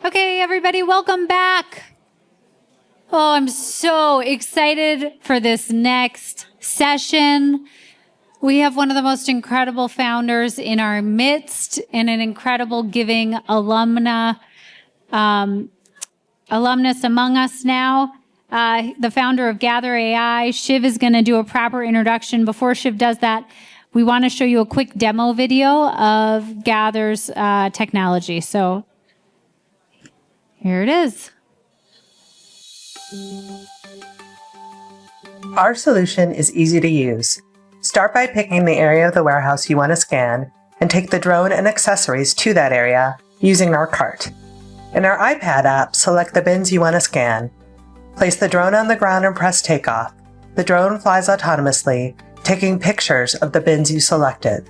Okay, everybody, welcome back. Oh, I'm so excited for this next session. We have one of the most incredible founders in our midst and an incredible giving alumnus among us now. The founder of Gather AI. Shiv is going to do a proper introduction. Before Shiv does that, we want to show you a quick demo video of Gather's technology. So here it is. Our solution is easy to use. Start by picking the area of the warehouse you want to scan and take the drone and accessories to that area using our cart. In our iPad app, select the bins you want to scan. Place the drone on the ground and press takeoff. The drone flies autonomously, taking pictures of the bins you selected.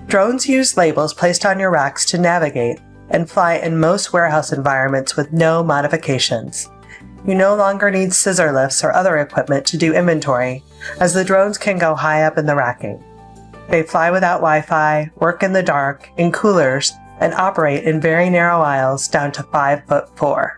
Drones use labels placed on your racks to navigate and fly in most warehouse environments with no modifications. You no longer need scissor lifts or other equipment to do inventory, as the drones can go high up in the racking. They fly without Wi-Fi, work in the dark, in coolers, and operate in very narrow aisles down to 5'4".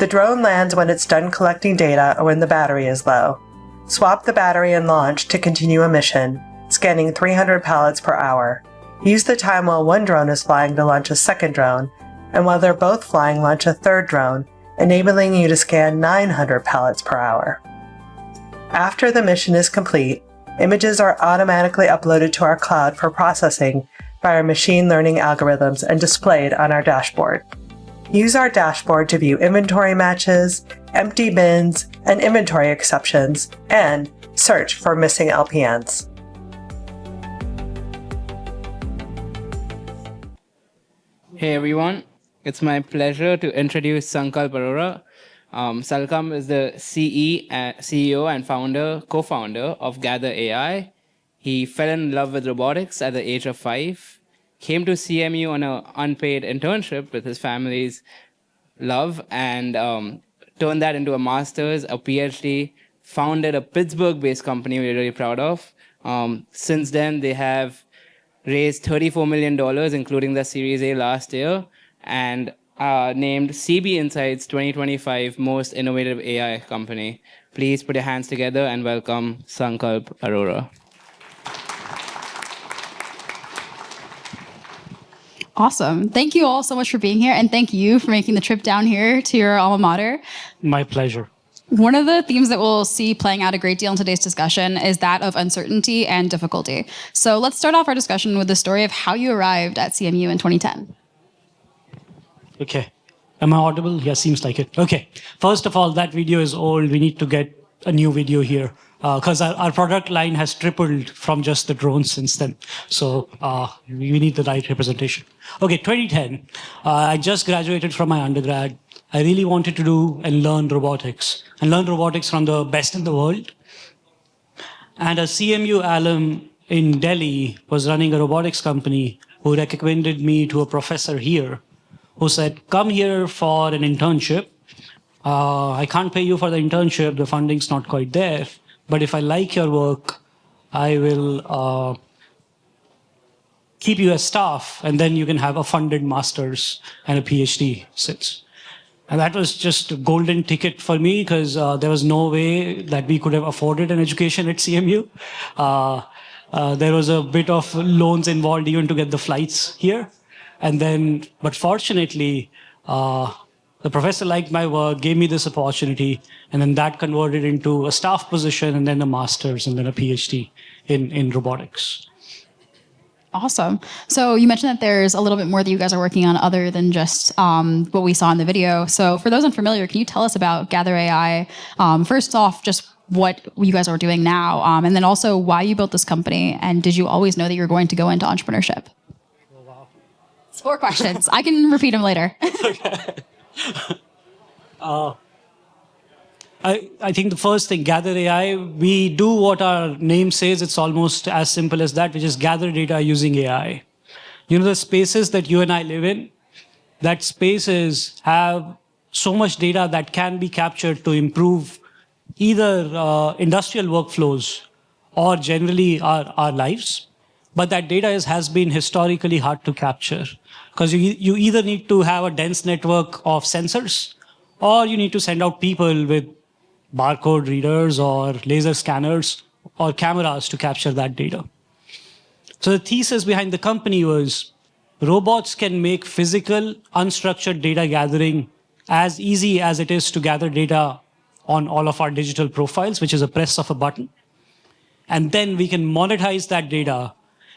The drone lands when it's done collecting data or when the battery is low. Swap the battery and launch to continue a mission, scanning 300 pallets per hour. Use the time while one drone is flying to launch a second drone, and while they're both flying, launch a third drone, enabling you to scan 900 pallets per hour. After the mission is complete, images are automatically uploaded to our cloud for processing by our machine learning algorithms and displayed on our dashboard. Use our dashboard to view inventory matches, empty bins, and inventory exceptions, and search for missing LPNs. Hey everyone, it's my pleasure to introduce Sankalp Arora. Sankalp is the CEO and co-founder of Gather AI. He fell in love with robotics at the age of 5, came to CMU on an unpaid internship with his family's love, and turned that into a master's, a PhD, founded a Pittsburgh-based company we're really proud of. Since then, they have raised $34 million, including the Series A last year, and named CB Insights 2025 Most Innovative AI Company. Please put your hands together and welcome Sankalp Arora. Awesome. Thank you all so much for being here, and thank you for making the trip down here to your alma mater. My pleasure. One of the themes that we'll see playing out a great deal in today's discussion is that of uncertainty and difficulty. So let's start off our discussion with the story of how you arrived at CMU in 2010. Okay. Am I audible? Yeah, seems like it. Okay. First of all, that video is old. We need to get a new video here because our product line has tripled from just the drones since then. So we need the right representation. Okay, 2010. I just graduated from my undergrad. I really wanted to do and learn robotics from the best in the world. And a CMU alum in Delhi was running a robotics company who recommended me to a professor here who said, come here for an internship. I can't pay you for the internship. The funding's not quite there. But if I like your work, I will keep you as staff, and then you can have a funded master's and a PhD since. And that was just a golden ticket for me because there was no way that we could have afforded an education at CMU. There was a bit of loans involved even to get the flights here. And then, but fortunately, the professor liked my work, gave me this opportunity, and then that converted into a staff position and then a master's and then a PhD in robotics. Awesome. So you mentioned that there's a little bit more that you guys are working on other than just what we saw in the video. So for those unfamiliar, can you tell us about Gather AI? First off, just what you guys are doing now, and then also why you built this company, and did you always know that you were going to go into entrepreneurship? Oh, wow. It's 4 questions. I can repeat them later. Okay. I think the first thing, Gather AI, we do what our name says. It's almost as simple as that, which is gather data using AI. You know, the spaces that you and I live in, that spaces have so much data that can be captured to improve either industrial workflows or generally our lives. but that data has been historically hard to capture because you either need to have a dense network of sensors or you need to send out people with barcode readers or laser scanners or cameras to capture that data. So the thesis behind the company was robots can make physical, unstructured data gathering as easy as it is to gather data on all of our digital profiles, which is a press of a button. And then we can monetize that data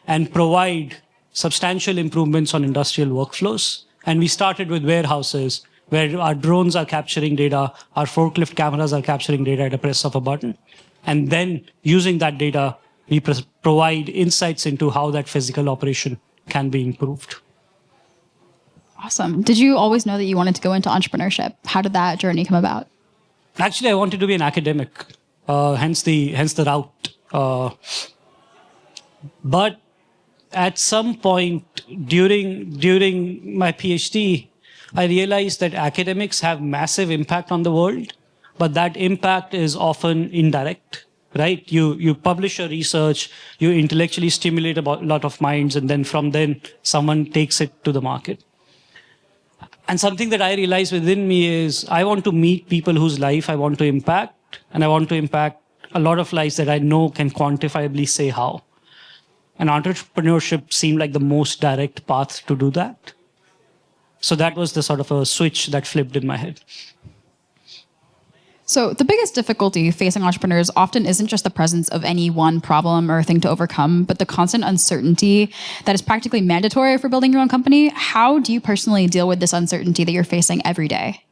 and provide substantial improvements on industrial workflows. And we started with warehouses where our drones are capturing data, our forklift cameras are capturing data at a press of a button. And then using that data, we provide insights into how that physical operation can be improved. Awesome. Did you always know that you wanted to go into entrepreneurship? How did that journey come about? Actually, I wanted to be an academic, hence the route. But at some point during my PhD, I realized that academics have massive impact on the world, but that impact is often indirect, right? You publish your research, you intellectually stimulate a lot of minds, and then from then someone takes it to the market. And something that I realized within me is I want to meet people whose life I want to impact, and I want to impact a lot of lives that I know can quantifiably say how. And entrepreneurship seemed like the most direct path to do that. So that was the sort of a switch that flipped in my head. So the biggest difficulty facing entrepreneurs often isn't just the presence of any one problem or thing to overcome, but the constant uncertainty that is practically mandatory for building your own company. How do you personally deal with this uncertainty that you're facing every day?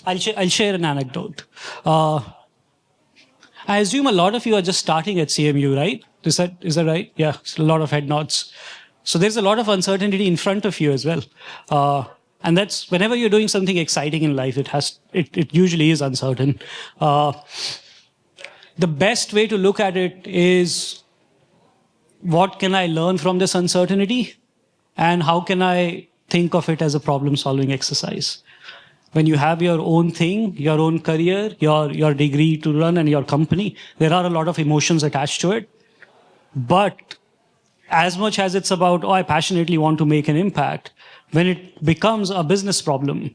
I'll share an anecdote. I assume a lot of you are just starting at CMU, right? Is that right? Yeah, a lot of head nods. So there's a lot of uncertainty in front of you as well. And that's whenever you're doing something exciting in life, it usually is uncertain. The best way to look at it is what can I learn from this uncertainty and how can I think of it as a problem-solving exercise? When you have your own thing, your own career, your degree to run and your company, there are a lot of emotions attached to it. But as much as it's about, I passionately want to make an impact, when it becomes a business problem,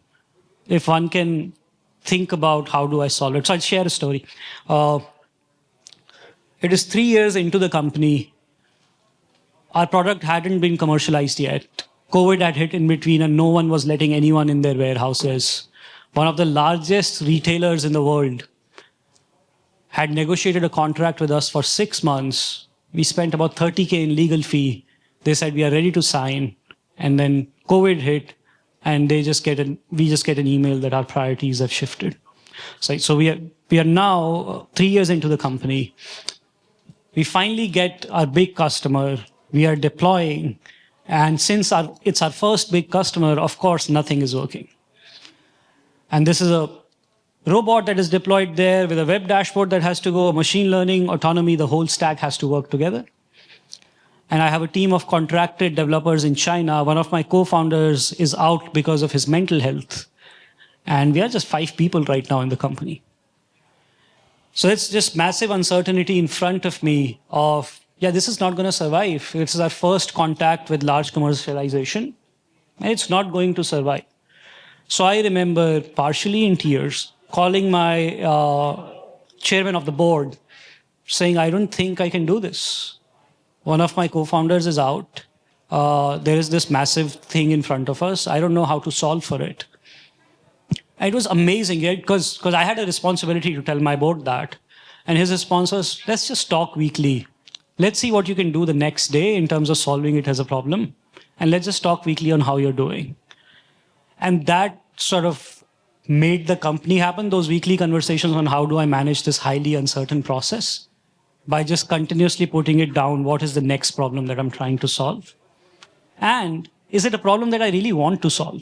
if one can think about how do I solve it. So I'll share a story. It is 3 years into the company. Our product hadn't been commercialized yet. COVID had hit in between and no one was letting anyone in their warehouses. One of the largest retailers in the world had negotiated a contract with us for 6 months. We spent about $30,000 in legal fee. They said we are ready to sign. And then COVID hit and we just get an email that our priorities have shifted. So we are now 3 years into the company. We finally get our big customer. We are deploying. And since it's our first big customer, of course, nothing is working. And this is a robot that is deployed there with a web dashboard that has to go, machine learning, autonomy, the whole stack has to work together. And I have a team of contracted developers in China. One of my co-founders is out because of his mental health. And we are just 5 people right now in the company. So it's just massive uncertainty in front of me of, this is not going to survive. This is our first contact with large commercialization. And it's not going to survive. So I remember, partially in tears, calling my chairman of the board, saying, I don't think I can do this. One of my co-founders is out. There is this massive thing in front of us. I don't know how to solve for it. It was amazing, because I had a responsibility to tell my board that. And his response was, let's just talk weekly. Let's see what you can do the next day in terms of solving it as a problem. And let's just talk weekly on how you're doing. And that sort of made the company happen, those weekly conversations on how do I manage this highly uncertain process by just continuously putting it down, what is the next problem that I'm trying to solve? And is it a problem that I really want to solve?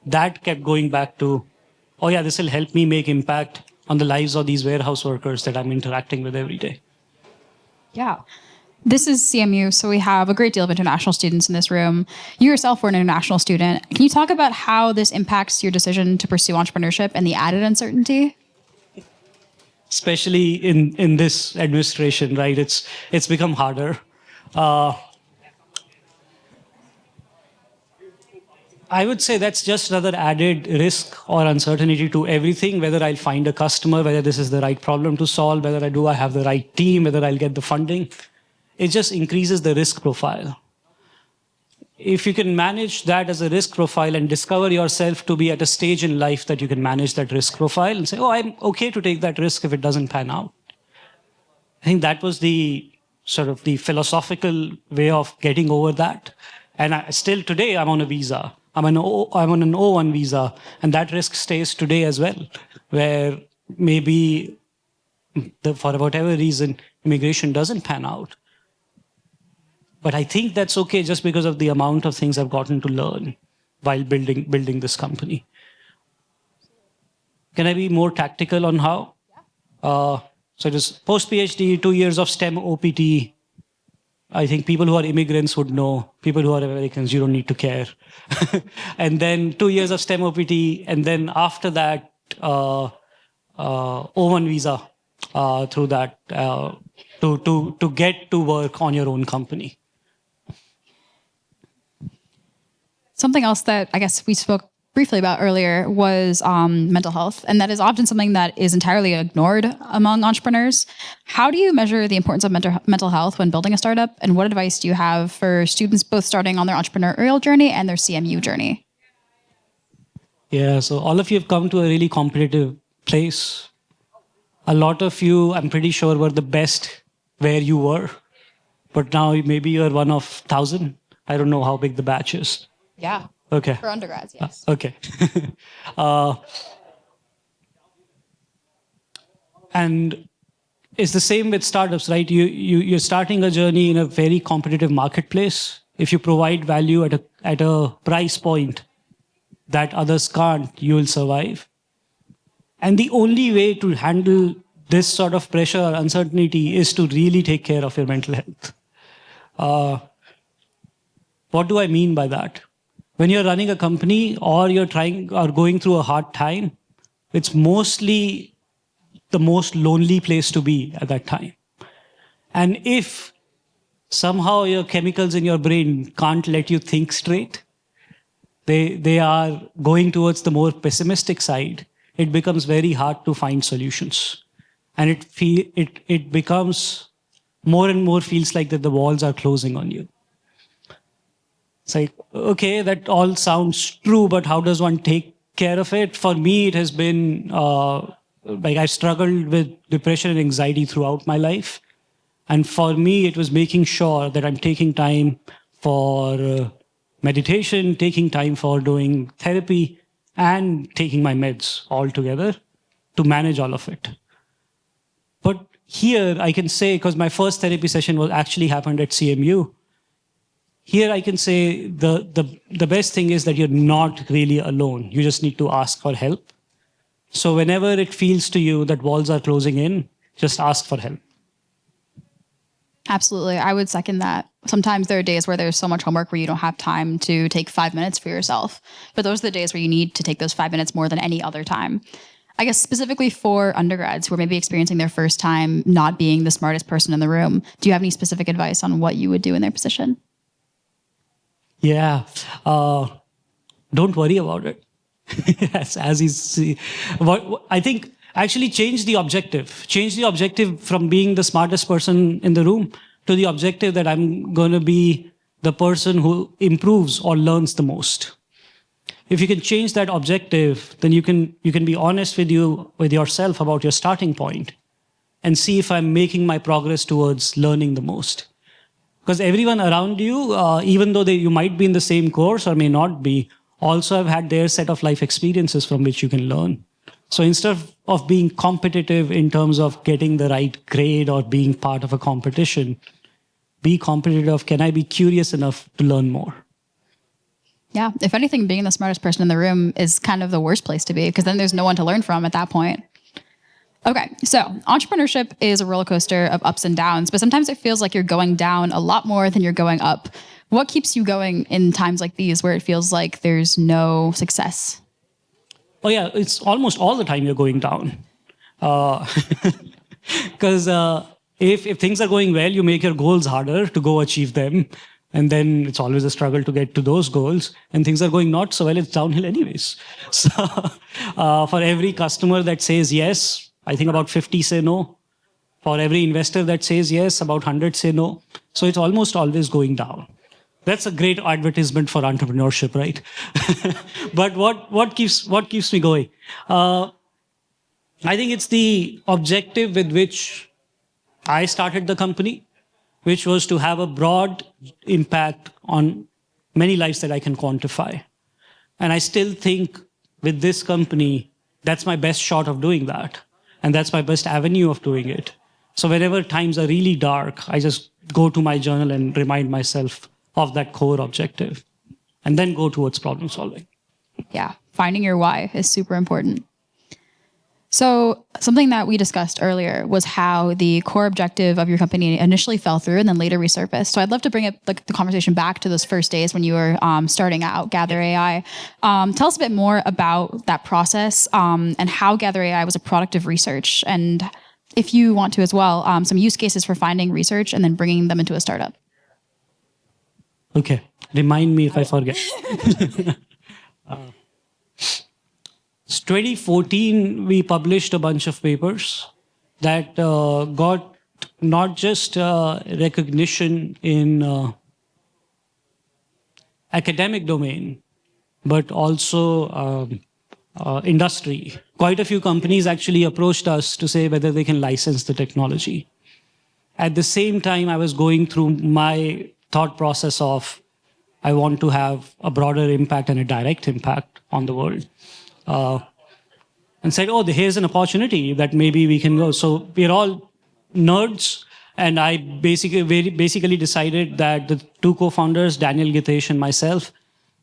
That kept going back to, this will help me make impact on the lives of these warehouse workers that I'm interacting with every day. Yeah. This is CMU, so we have a great deal of international students in this room. You yourself were an international student. Can you talk about how this impacts your decision to pursue entrepreneurship and the added uncertainty? especially in this administration, right? It's become harder. I would say that's just another added risk or uncertainty to everything, whether I'll find a customer, whether this is the right problem to solve, whether I have the right team, whether I'll get the funding. It just increases the risk profile. If you can manage that as a risk profile and discover yourself to be at a stage in life that you can manage that risk profile and say, oh, I'm okay to take that risk if it doesn't pan out. I think that was the sort of the philosophical way of getting over that. And still today, I'm on a visa. I'm on an O1 visa, and that risk stays today as well, where maybe for whatever reason, immigration doesn't pan out. But I think that's okay just because of the amount of things I've gotten to learn while building this company. Can I be more tactical on how? So it is post-PhD, 2 years of STEM OPT. I think people who are immigrants would know. People who are Americans, you don't need to care. And then 2 years of STEM OPT, and then after that, O1 visa through that to get to work on your own company. Something else that I guess we spoke briefly about earlier was mental health, and that is often something that is entirely ignored among entrepreneurs. How do you measure the importance of mental health when building a startup, and what advice do you have for students both starting on their entrepreneurial journey and their CMU journey? Yeah, so all of you have come to a really competitive place. A lot of you, I'm pretty sure, were the best where you were, but now maybe you're one of 1,000. I don't know how big the batch is. Yeah. Okay. For undergrads, yes. Okay. And it's the same with startups, right? You're starting a journey in a very competitive marketplace. If you provide value at a price point that others can't, you will survive. And the only way to handle this sort of pressure or uncertainty is to really take care of your mental health. What do I mean by that? When you're running a company or you're going through a hard time, it's mostly the most lonely place to be at that time. And if somehow your chemicals in your brain can't let you think straight, they are going towards the more pessimistic side, it becomes very hard to find solutions. And it becomes more and more feels like that the walls are closing on you. It's like, okay, that all sounds true, but how does one take care of it? For me, it has been I've struggled with depression and anxiety throughout my life. And for me, it was making sure that I'm taking time for meditation, taking time for doing therapy, and taking my meds all together to manage all of it. But here I can say, because my first therapy session actually happened at CMU, here I can say the best thing is that you're not really alone. You just need to ask for help. So whenever it feels to you that walls are closing in, just ask for help. Absolutely. I would second that. Sometimes there are days where there's so much homework where you don't have time to take 5 minutes for yourself. But those are the days where you need to take those 5 minutes more than any other time. I guess specifically for undergrads who are maybe experiencing their first time not being the smartest person in the room, do you have any specific advice on what you would do in their position? Yeah. Don't worry about it. as he's, I think actually change the objective. Change the objective from being the smartest person in the room to the objective that I'm going to be the person who improves or learns the most. If you can change that objective, then you can be honest with yourself about your starting point and see if I'm making my progress towards learning the most. Because everyone around you, even though you might be in the same course or may not be, also have had their set of life experiences from which you can learn. So instead of being competitive in terms of getting the right grade or being part of a competition, be competitive. Can I be curious enough to learn more? Yeah. If anything, being the smartest person in the room is kind of the worst place to be because then there's no one to learn from at that point. Okay, so entrepreneurship is a roller coaster of ups and downs, but sometimes it feels like you're going down a lot more than you're going up. What keeps you going in times like these where it feels like there's no success? Oh yeah, it's almost all the time you're going down. Because if things are going well, you make your goals harder to go achieve them. And then it's always a struggle to get to those goals. And things are going not so well, it's downhill anyways. So for every customer that says yes, I think about 50 say no. For every investor that says yes, about 100 say no. So it's almost always going down. That's a great advertisement for entrepreneurship, right? But what keeps me going? I think it's the objective with which I started the company, which was to have a broad impact on many lives that I can quantify. And I still think with this company, that's my best shot of doing that. And that's my best avenue of doing it. So whenever times are really dark, I just go to my journal and remind myself of that core objective and then go towards problem solving. Yeah, finding your why is super important. So something that we discussed earlier was how the core objective of your company initially fell through and then later resurfaced. So I'd love to bring the conversation back to those first days when you were starting out Gather AI. Tell us a bit more about that process and how Gather AI was a product of research, and if you want to as well, some use cases for finding research and then bringing them into a startup. Okay, remind me if I forget. 2014, we published a bunch of papers that got not just recognition in academic domain, but also industry. Quite a few companies actually approached us to say whether they can license the technology. At the same time, I was going through my thought process of I want to have a broader impact and a direct impact on the world. And said, oh, here's an opportunity that maybe we can go. So we're all nerds. And I basically decided that the two co-founders, Daniel Gitesh and myself,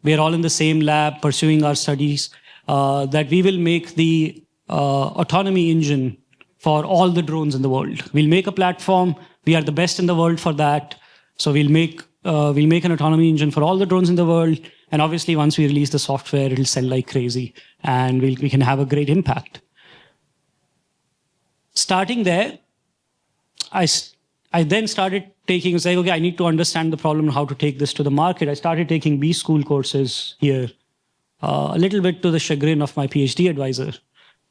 we're all in the same lab pursuing our studies, that we will make the autonomy engine for all the drones in the world. We'll make a platform. We are the best in the world for that. So we'll make an autonomy engine for all the drones in the world. And obviously, once we release the software, it'll sell like crazy, and we can have a great impact. Starting there, I then started saying, okay, I need to understand the problem and how to take this to the market. I started taking B school courses here, a little bit to the chagrin of my PhD advisor.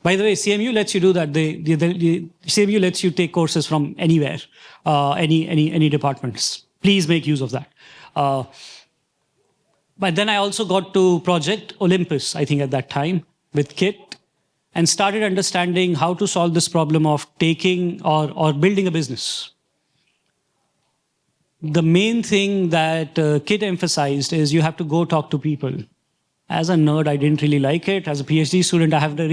By the way, CMU lets you do that. CMU lets you take courses from anywhere, any departments. Please make use of that. But then I also got to Project Olympus, I think at that time, with Kit, and started understanding how to solve this problem of taking or building a business. The main thing that Kit emphasized is you have to go talk to people. As a nerd, I didn't really like it. As a PhD student, I have never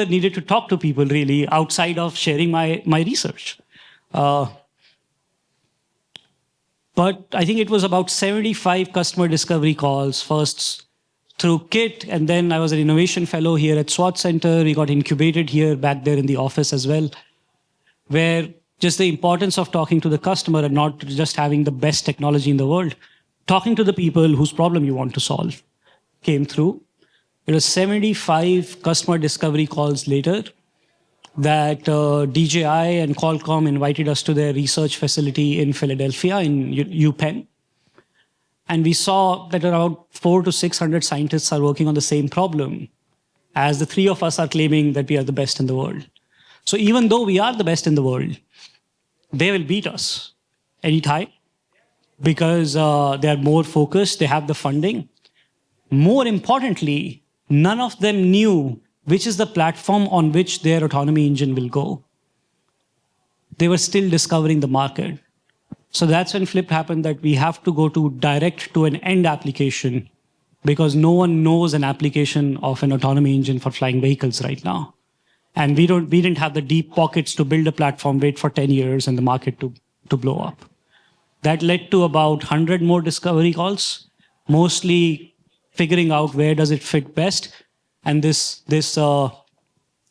needed to talk to people really outside of sharing my research. But I think it was about 75 customer discovery calls, first through Kit, and then I was an innovation fellow here at Swartz Center. We got incubated here, back there in the office as well, where just the importance of talking to the customer and not just having the best technology in the world, talking to the people whose problem you want to solve came through. It was 75 customer discovery calls later that DJI and Qualcomm invited us to their research facility in Philadelphia, in UPenn. And we saw that around 400 to 600 scientists are working on the same problem, as the three of us are claiming that we are the best in the world. So even though we are the best in the world, they will beat us anytime because they are more focused, they have the funding. More importantly, none of them knew which is the platform on which their autonomy engine will go. They were still discovering the market. So that's when flip happened, that we have to go to direct to an end application because no one knows an application of an autonomy engine for flying vehicles right now. And we didn't have the deep pockets to build a platform, wait for 10 years and the market to blow up. That led to about 100 more discovery calls, mostly figuring out where does it fit best. And this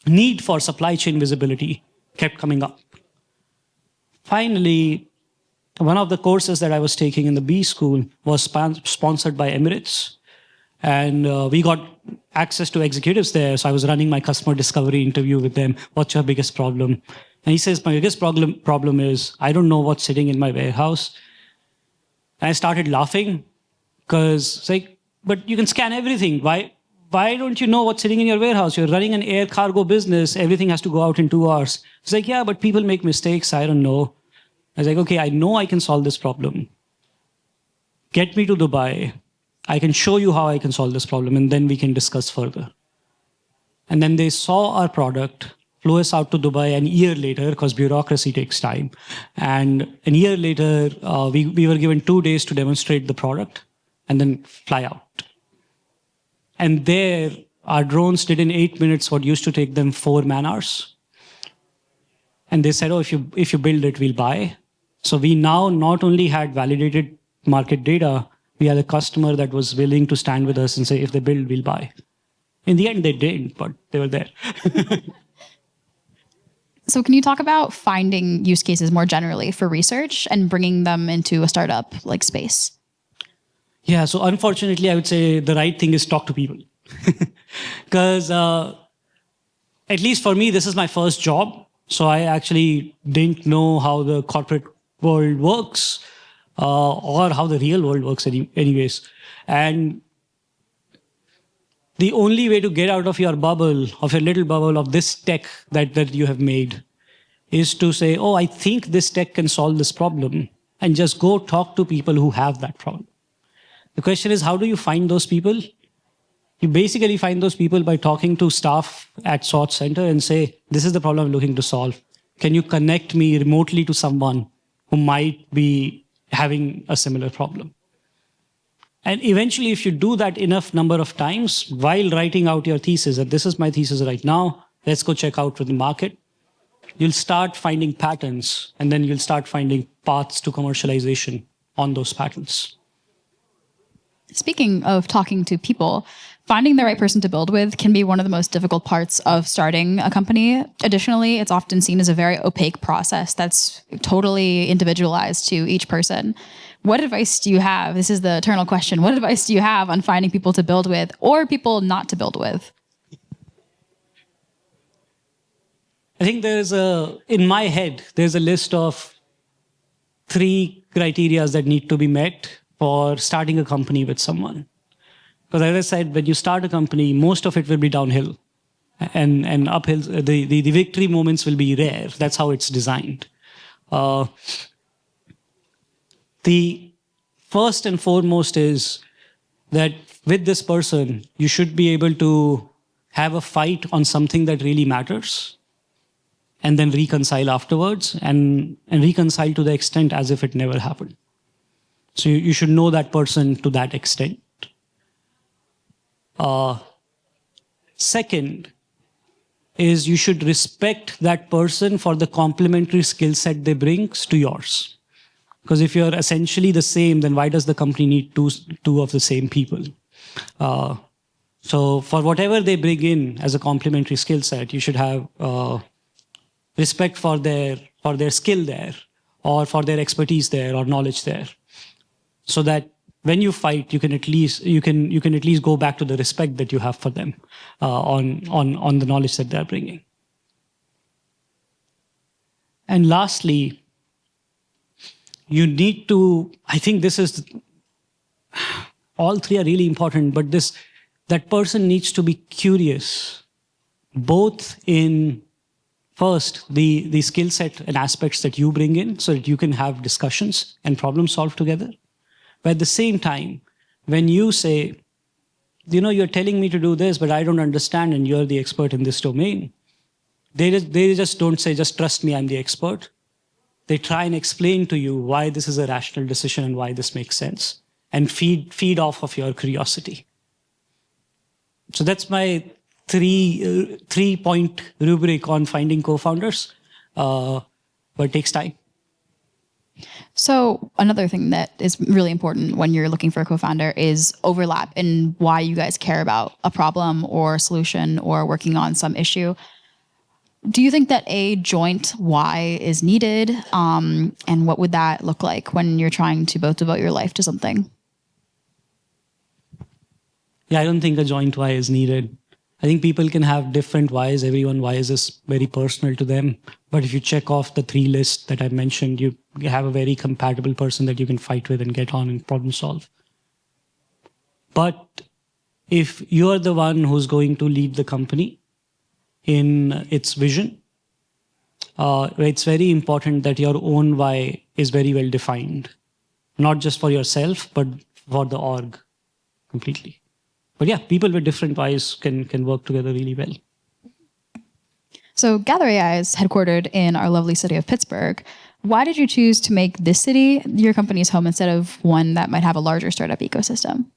need for supply chain visibility kept coming up. Finally, one of the courses that I was taking in the B school was sponsored by Emirates. And we got access to executives there. So I was running my customer discovery interview with them. What's your biggest problem? And he says, my biggest problem is I don't know what's sitting in my warehouse. And I started laughing because it's like, but you can scan everything. Why don't you know what's sitting in your warehouse? You're running an air cargo business. Everything has to go out in 2 hours. It's like, yeah, but people make mistakes. I don't know. I was like, okay, I know I can solve this problem. Get me to Dubai. I can show you how I can solve this problem, and then we can discuss further. And then they saw our product, flew us out to Dubai an year later, because bureaucracy takes time. And a year later, we were given 2 days to demonstrate the product and then fly out. And there, our drones did in 8 minutes what used to take them 4 man-hours. And they said, oh, if you build it, we'll buy. So we now not only had validated market data, we had a customer that was willing to stand with us and say, if they build, we'll buy. In the end, they didn't, but they were there. So can you talk about finding use cases more generally for research and bringing them into a startup like space? Yeah, so unfortunately, I would say the right thing is talk to people. Because at least for me, this is my first job. So I actually didn't know how the corporate world works or how the real world works anyways. And the only way to get out of your bubble, of your little bubble of this tech that you have made, is to say, oh, I think this tech can solve this problem, and just go talk to people who have that problem. The question is, how do you find those people? You basically find those people by talking to staff at Swartz Center and say, this is the problem I'm looking to solve. Can you connect me remotely to someone who might be having a similar problem? And eventually, if you do that enough number of times while writing out your thesis, that this is my thesis right now, let's go check out with the market, you'll start finding patterns, and then you'll start finding paths to commercialization on those patterns. Speaking of talking to people, finding the right person to build with can be one of the most difficult parts of starting a company. Additionally, it's often seen as a very opaque process that's totally individualized to each person. What advice do you have? This is the eternal question. What advice do you have on finding people to build with or people not to build with? I think in my head, there's a list of 3 criteria that need to be met for starting a company with someone. Because as I said, when you start a company, most of it will be downhill. And uphills, the victory moments will be rare. That's how it's designed. The first and foremost is that with this person, you should be able to have a fight on something that really matters, and then reconcile afterwards, and reconcile to the extent as if it never happened. So you should know that person to that extent. Second is you should respect that person for the complementary skill set they bring to yours. Because if you're essentially the same, then why does the company need two of the same people? So for whatever they bring in as a complementary skill set, you should have respect for their skill there, or for their expertise there, or knowledge there, so that when you fight, you can at least go back to the respect that you have for them on the knowledge that they're bringing. And lastly, you need to, I think this is, all 3 are really important, but that person needs to be curious, both in first, the skill set and aspects that you bring in, so that you can have discussions and problem solve together. But at the same time, when you say, you're telling me to do this, but I don't understand, and you're the expert in this domain, they just don't say, just trust me, I'm the expert. They try and explain to you why this is a rational decision and why this makes sense, and feed off of your curiosity. So that's my 3-point rubric on finding co-founders, but it takes time. So another thing that is really important when you're looking for a co-founder is overlap in why you guys care about a problem or a solution or working on some issue. Do you think that a joint why is needed? And what would that look like when you're trying to both devote your life to something? Yeah, I don't think a joint why is needed. I think people can have different whys. Everyone whys is very personal to them. But if you check off the 3 lists that I mentioned, you have a very compatible person that you can fight with and get on and problem solve. But if you're the one who's going to lead the company in its vision, it's very important that your own why is very well defined, not just for yourself, but for the org completely. But yeah, people with different whys can work together really well. So Gather AI is headquartered in our lovely city of Pittsburgh. Why did you choose to make this city your company's home instead of one that might have a larger startup ecosystem?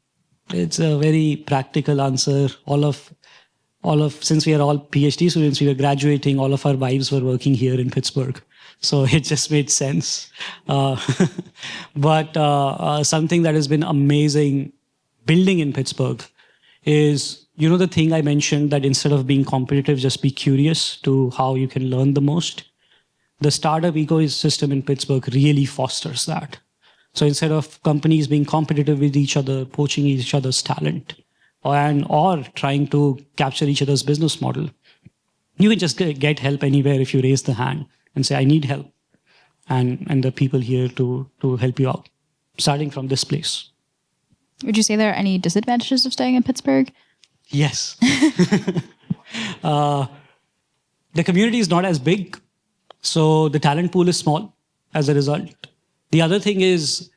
It's a very practical answer. Since we are all PhD students, we were graduating, all of our wives were working here in Pittsburgh. So it just made sense. But something that has been amazing building in Pittsburgh is, the thing I mentioned that instead of being competitive, just be curious to how you can learn the most. The startup ecosystem in Pittsburgh really fosters that. So instead of companies being competitive with each other, poaching each other's talent, or trying to capture each other's business model, you can just get help anywhere if you raise the hand and say, I need help. And there are people here to help you out, starting from this place. Would you say there are any disadvantages of staying in Pittsburgh? Yes. The community is not as big, so the talent pool is small as a result. The other thing is,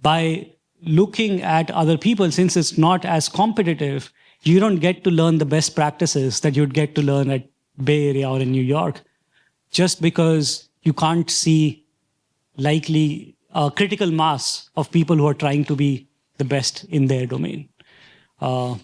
by looking at other people, since it's not as competitive, you don't get to learn the best practices that you'd get to learn at Bay Area or in New York, just because you can't see likely a critical mass of people who are trying to be the best in their domain. I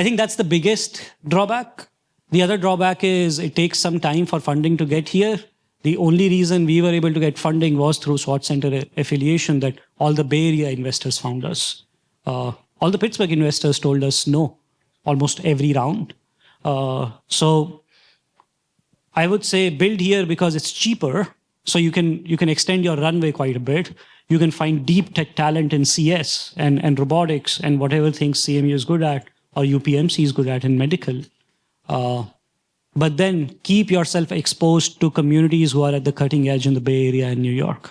think that's the biggest drawback. The other drawback is it takes some time for funding to get here. The only reason we were able to get funding was through Swartz Center affiliation, that all the Bay Area investors found us. All the Pittsburgh investors told us no, almost every round. So I would say build here because it's cheaper. So you can extend your runway quite a bit. You can find deep tech talent in CS and robotics and whatever things CMU is good at or UPMC is good at in medical. But then keep yourself exposed to communities who are at the cutting edge in the Bay Area and New York.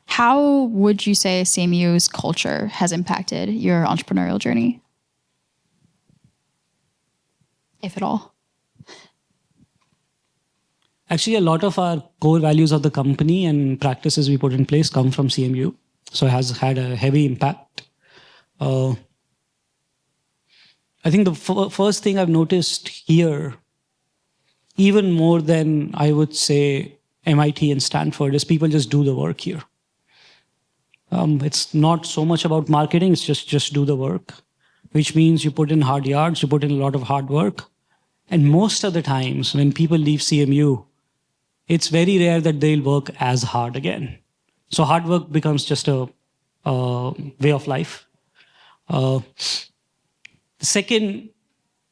How would you say CMU's culture has impacted your entrepreneurial journey? If at all. Actually, a lot of our core values of the company and practices we put in place come from CMU. So it has had a heavy impact. I think the first thing I've noticed here, even more than I would say MIT and Stanford, is people just do the work here. It's not so much about marketing, it's just do the work, which means you put in hard yards, you put in a lot of hard work. And most of the times when people leave CMU, it's very rare that they'll work as hard again. So hard work becomes just a way of life. The second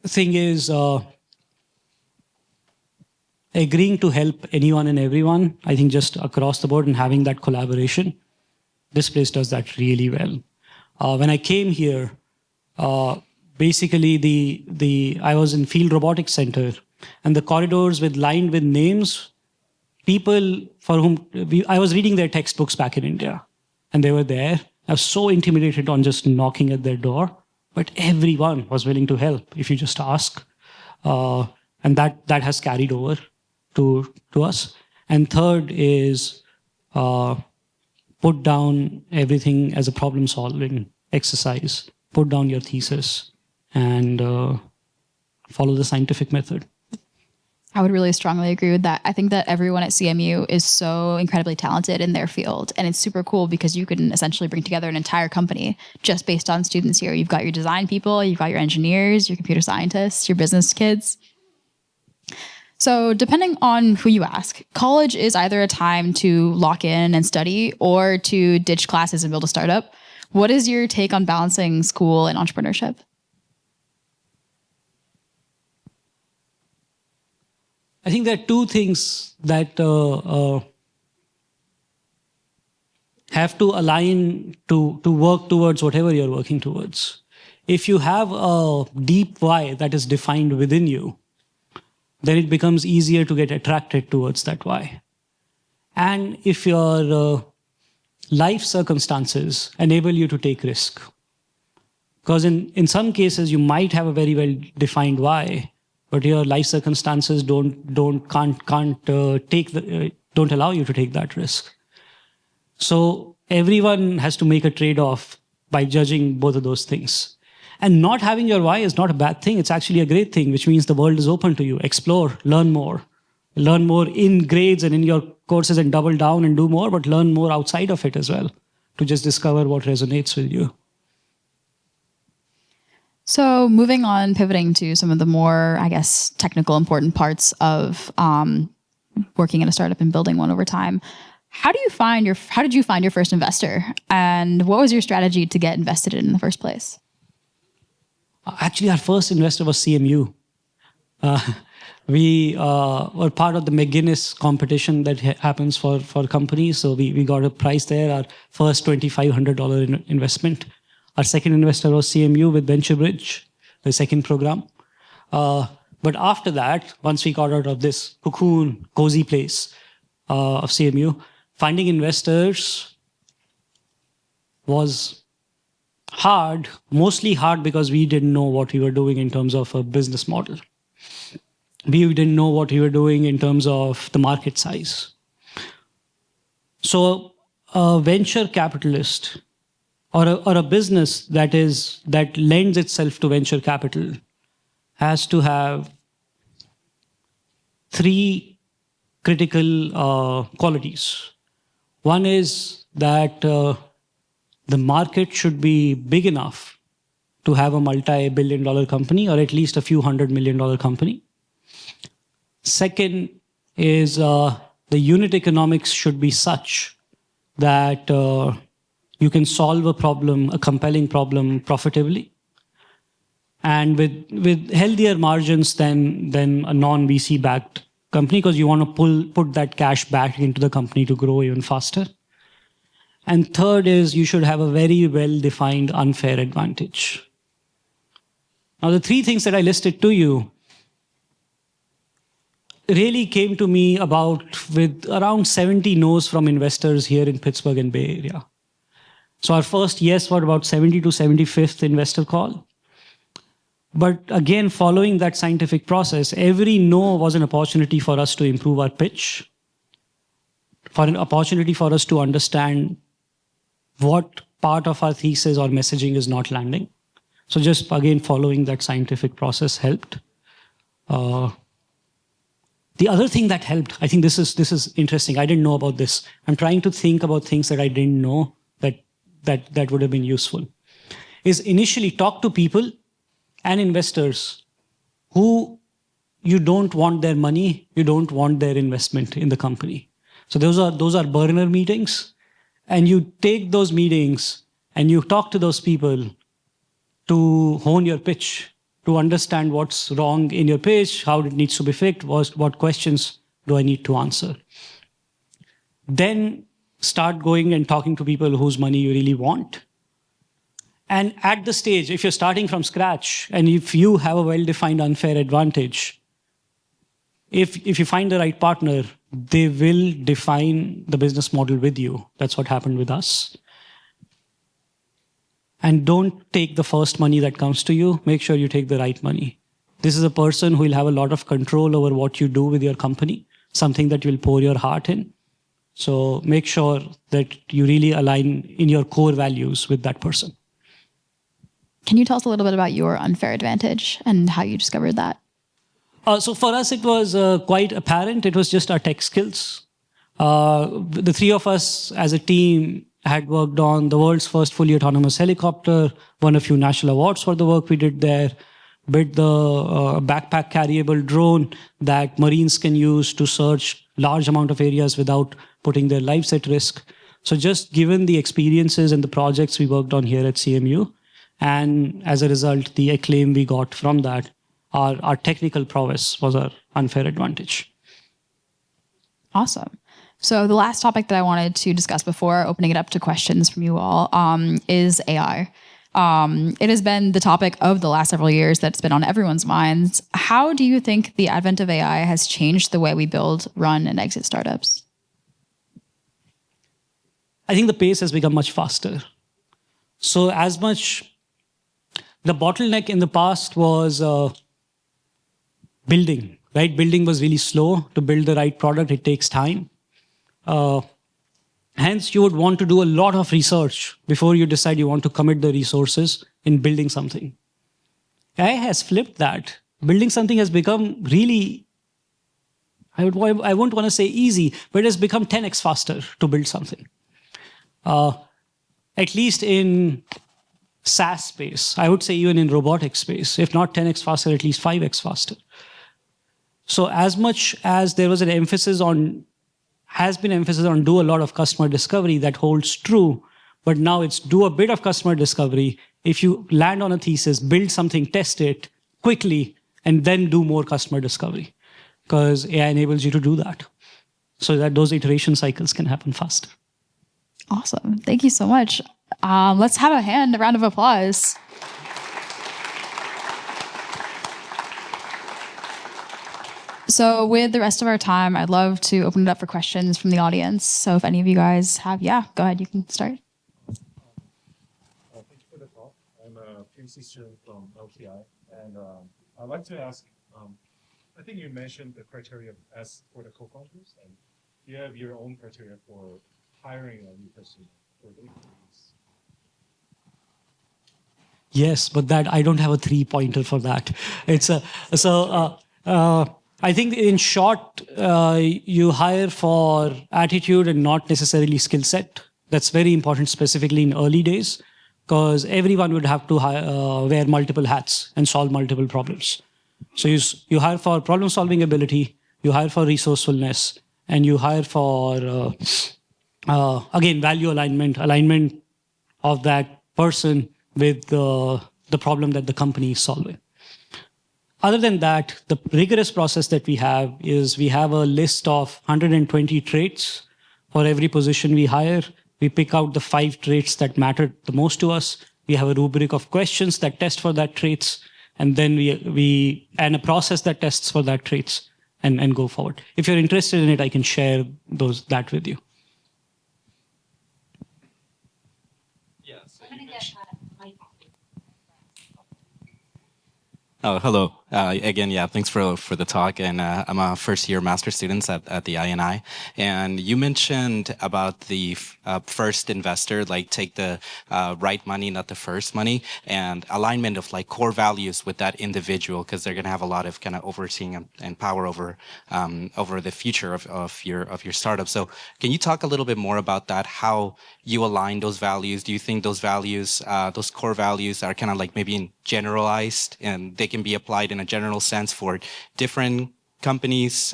thing is agreeing to help anyone and everyone, I think just across the board, and having that collaboration. This place does that really well. When I came here, basically I was in Field Robotics Center, and the corridors lined with names, people for whom I was reading their textbooks back in India, and they were there. I was so intimidated on just knocking at their door, but everyone was willing to help if you just ask. And that has carried over to us. And third is put down everything as a problem-solving exercise. Put down your thesis and follow the scientific method. I would really strongly agree with that. I think that everyone at CMU is so incredibly talented in their field. And it's super cool because you can essentially bring together an entire company just based on students here. You've got your design people, you've got your engineers, your computer scientists, your business kids. So depending on who you ask, college is either a time to lock in and study or to ditch classes and build a startup. What is your take on balancing school and entrepreneurship? I think there are two things that have to align to work towards whatever you're working towards. If you have a deep why that is defined within you, then it becomes easier to get attracted towards that why. And if your life circumstances enable you to take risk, because in some cases you might have a very well defined why, but your life circumstances don't allow you to take that risk. So everyone has to make a trade-off by judging both of those things. And not having your why is not a bad thing. It's actually a great thing, which means the world is open to you. Explore, learn more. Learn more in grades and in your courses and double down and do more, but learn more outside of it as well to just discover what resonates with you. So moving on, pivoting to some of the more, I guess, technical important parts of working in a startup and building one over time. How did you find your first investor? And what was your strategy to get invested in the first place? Actually, our first investor was CMU. We were part of the McGuinness competition that happens for companies. So we got a prize there, our first $2,500 investment. Our second investor was CMU with Venture Bridge, the second program. But after that, once we got out of this cocoon, cozy place of CMU, finding investors was hard, mostly hard because we didn't know what we were doing in terms of a business model. We didn't know what we were doing in terms of the market size. So a venture capitalist or a business that lends itself to venture capital has to have three critical qualities. One is that the market should be big enough to have a multi-billion-dollar company or at least a few $100 million company. Second is the unit economics should be such that you can solve a problem, a compelling problem profitably and with healthier margins than a non-VC backed company, because you want to put that cash back into the company to grow even faster. And third is you should have a very well-defined unfair advantage. Now, the three things that I listed to you really came to me with around 70 no's from investors here in Pittsburgh and Bay Area. So our first yes was about 70 to 75th investor call. But again, following that scientific process, every no was an opportunity for us to improve our pitch, for an opportunity for us to understand what part of our thesis or messaging is not landing. So just again, following that scientific process helped. The other thing that helped, I think this is interesting. I didn't know about this. I'm trying to think about things that I didn't know that would have been useful. Is initially talk to people and investors who you don't want their money, you don't want their investment in the company. So those are burner meetings, and you take those meetings and you talk to those people to hone your pitch, to understand what's wrong in your pitch, how it needs to be fixed, what questions do I need to answer. Then start going and talking to people whose money you really want. And at the stage, if you're starting from scratch and if you have a well-defined unfair advantage, if you find the right partner, they will define the business model with you. That's what happened with us. And don't take the first money that comes to you. Make sure you take the right money. This is a person who will have a lot of control over what you do with your company, something that you will pour your heart in. So make sure that you really align in your core values with that person. Can you tell us a little bit about your unfair advantage and how you discovered that? So for us, it was quite apparent. It was just our tech skills. The three of us as a team had worked on the world's first fully autonomous helicopter, won a few national awards for the work we did there, built the backpack carryable drone that Marines can use to search large amount of areas without putting their lives at risk. So just given the experiences and the projects we worked on here at CMU, and as a result, the acclaim we got from that, our technical prowess was our unfair advantage. Awesome. So the last topic that I wanted to discuss before opening it up to questions from you all is AI. It has been the topic of the last several years that's been on everyone's minds. How do you think the advent of AI has changed the way we build, run, and exit startups? I think the pace has become much faster. So as much, the bottleneck in the past was building, right? Building was really slow. To build the right product, it takes time. Hence, you would want to do a lot of research before you decide you want to commit the resources in building something. AI has flipped that. Building something has become really, I won't want to say easy, but it has become 10x faster to build something. At least in SaaS space, I would say even in robotics space, if not 10x faster, at least 5x faster. So as much as there was an emphasis on, has been emphasis on do a lot of customer discovery, that holds true, but now it's do a bit of customer discovery. If you land on a thesis, build something, test it quickly, and then do more customer discovery, because AI enables you to do that so that those iteration cycles can happen faster. Awesome. Thank you so much. Let's have a round of applause. So with the rest of our time, I'd love to open it up for questions from the audience. So if any of you guys have, go ahead, you can start. Thank you for the talk. I'm a PhD student from LTI, and I'd like to ask, I think you mentioned the criteria as for the co-founders, and you have your own criteria for hiring a new person for the employees. Yes, but that I don't have a 3-pointer for that. It's I think in short, you hire for attitude and not necessarily skill set. That's very important, specifically in early days, because everyone would have to wear multiple hats and solve multiple problems. So you hire for problem-solving ability, you hire for resourcefulness, and you hire for, again, value alignment of that person with the problem that the company is solving. Other than that, the rigorous process that we have is we have a list of 120 traits for every position we hire. We pick out the 5 traits that matter the most to us. We have a rubric of questions that test for that traits, and then and a process that tests for that traits and go forward. If you're interested in it, I can share that with you. Yeah. Oh, hello. Again, thanks for the talk. And I'm a first-year master's student at the INI. And you mentioned about the first investor, like take the right money, not the first money, and alignment of like core values with that individual, because they're going to have a lot of kind of overseeing and power over the future of your startup. So can you talk a little bit more about that? How you align those values? Do you think those values, those core values, are kind of like maybe generalized and they can be applied in a general sense for different companies,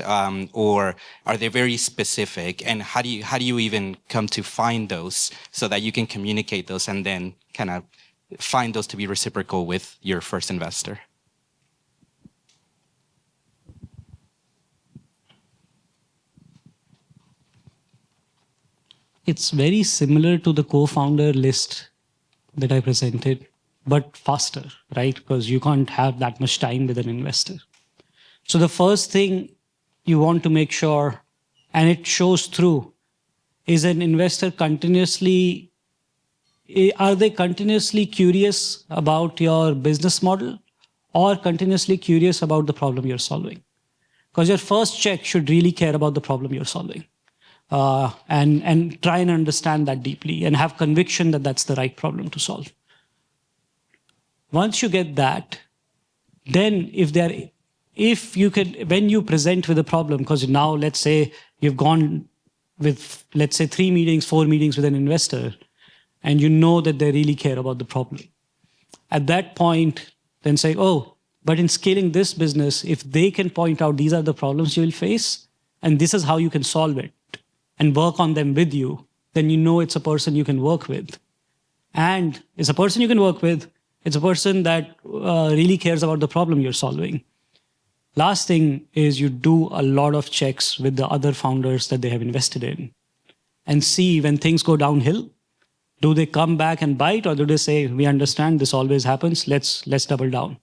or are they very specific? And how do you even come to find those so that you can communicate those and then kind of find those to be reciprocal with your first investor? It's very similar to the co-founder list that I presented, but faster, right? Because you can't have that much time with an investor. So the first thing you want to make sure, and it shows through, is an investor are they continuously curious about your business model or continuously curious about the problem you're solving? Because your first check should really care about the problem you're solving. And try and understand that deeply and have conviction that that's the right problem to solve. Once you get that, then when you present with a problem, because now let's say you've gone with, let's say 4 meetings with an investor, and you know that they really care about the problem. At that point, then say, oh, but in scaling this business, if they can point out these are the problems you will face, and this is how you can solve it, and work on them with you, then you know it's a person you can work with. And it's a person you can work with, it's a person that really cares about the problem you're solving. Last thing is you do a lot of checks with the other founders that they have invested in and see when things go downhill, do they come back and bite, or do they say, we understand this always happens, let's double down.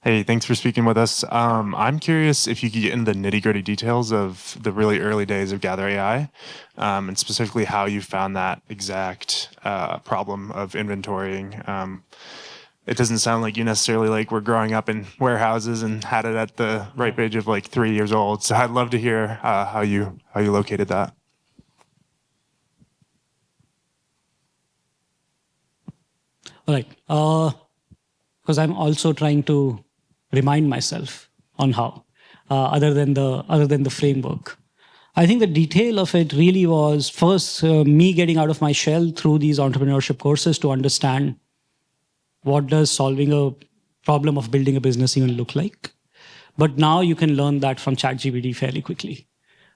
Hey, thanks for speaking with us. I'm curious if you could get into the nitty-gritty details of the really early days of Gather AI, and specifically how you found that exact problem of inventorying. It doesn't sound like you necessarily were growing up in warehouses and had it at the ripe age of 3 years old. So I'd love to hear how you located that. All right. Because I'm also trying to remind myself on how, other than the framework. I think the detail of it really was first me getting out of my shell through these entrepreneurship courses to understand what does solving a problem of building a business even look like. But now you can learn that from ChatGPT fairly quickly.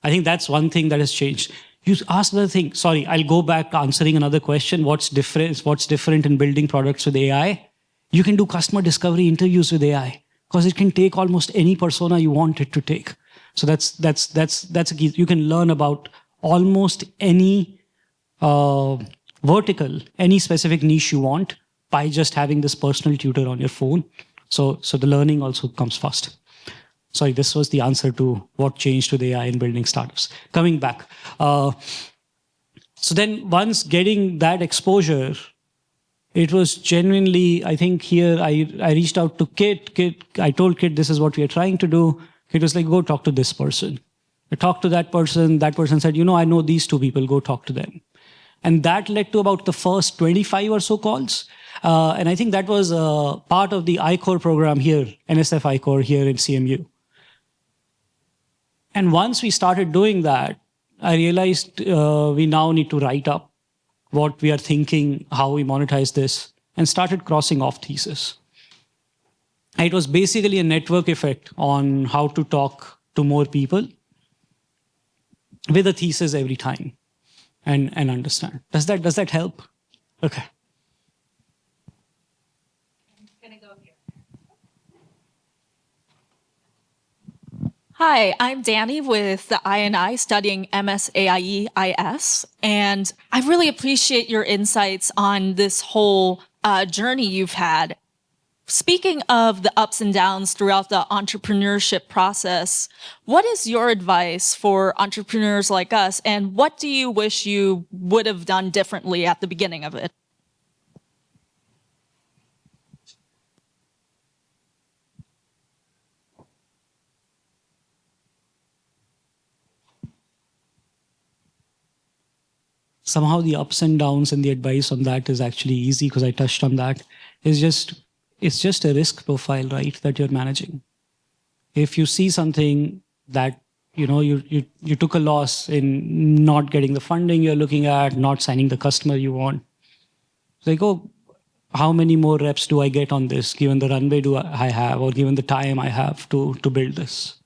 I think that's one thing that has changed. You asked another thing. Sorry, I'll go back answering another question. What's different in building products with AI? You can do customer discovery interviews with AI because it can take almost any persona you want it to take. So that's a key. You can learn about almost any vertical, any specific niche you want by just having this personal tutor on your phone. So the learning also comes fast. Sorry, this was the answer to what changed with AI in building startups. Coming back. So then once getting that exposure, it was genuinely, I think here I reached out to Kit. I told Kit, this is what we are trying to do. Kit was like, go talk to this person. I talked to that person. That person said, I know these two people, go talk to them. And that led to about the first 25 or so calls. And I think that was part of the iCore program here, NSF iCore here in CMU. And once we started doing that, I realized we now need to write up what we are thinking, how we monetize this, and started crossing off thesis. It was basically a network effect on how to talk to more people with a thesis every time and understand. Does that help? Okay. Hi, I'm Danny with the INI studying MSAIEIS, and I really appreciate your insights on this whole journey you've had. Speaking of the ups and downs throughout the entrepreneurship process, what is your advice for entrepreneurs like us, and what do you wish you would have done differently at the beginning of it? Somehow the ups and downs and the advice on that is actually easy because I touched on that. It's just a risk profile, right, that you're managing. If you see something that, you took a loss in not getting the funding you're looking at, not signing the customer you want, it's like, how many more reps do I get on this, given the runway do I have, or given the time I have to build this?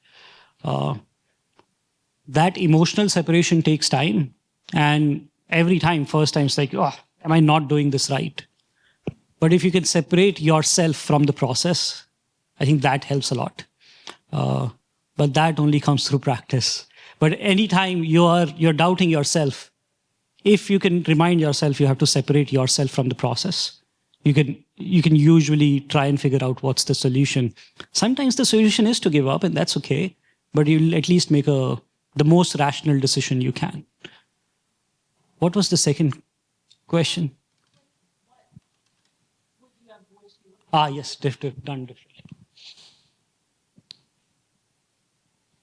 That emotional separation takes time. And every time, first time, it's like, am I not doing this right? But if you can separate yourself from the process, I think that helps a lot. But that only comes through practice. But anytime you're doubting yourself, if you can remind yourself you have to separate yourself from the process, you can usually try and figure out what's the solution. Sometimes the solution is to give up, and that's okay. But you'll at least make the most rational decision you can. What was the second question? Yes, done differently.